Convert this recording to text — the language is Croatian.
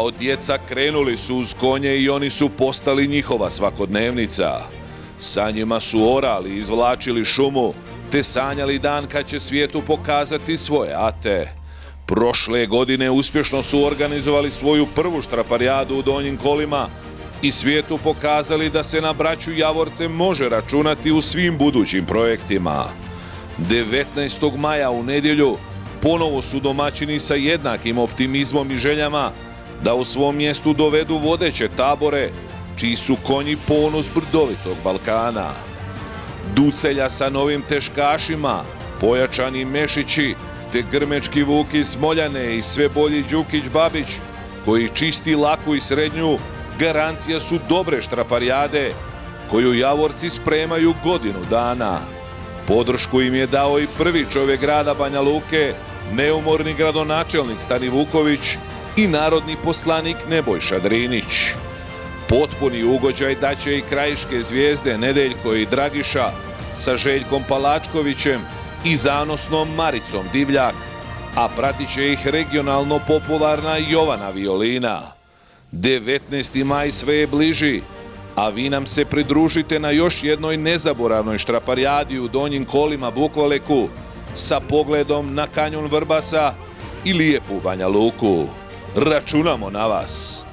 Kao djeca krenuli su uz konje i oni su postali njihova svakodnevnica. Sa njima su orali i izvlačili šumu, te sanjali dan kad će svijetu pokazati svoje ate. Prošle godine uspješno su organizovali svoju prvu štraparijadu u Donjim Kolima i svijetu pokazali da se na braću Javorce može računati u svim budućim projektima. 19. maja u nedjelju ponovo su domaćini sa jednakim optimizmom i željama da u svom mjestu dovedu vodeće tabore, čiji su konji ponos brdovitog Balkana. Ducelja sa novim teškašima, pojačani Mešići, te grmečki Vuki Smoljane i sve bolji Đukić Babić, koji čisti laku i srednju, garancija su dobre štraparijade, koju Javorci spremaju godinu dana. Podršku im je dao i prvi čovjek grada Banja Luke, neumorni gradonačelnik Stani Vuković i narodni poslanik Nebojša Drinić. Potpuni ugođaj daće i krajiške zvijezde Nedeljko i Dragiša sa Željkom Palačkovićem i zanosnom Maricom Divljak, a pratit će ih regionalno popularna Jovana Violina. 19. maj sve je bliži, a vi nam se pridružite na još jednoj nezaboravnoj štraparijadi u Donjim Kolima Bukvaleku sa pogledom na kanjon Vrbasa i lijepu Banja Luku. Računamo na vas!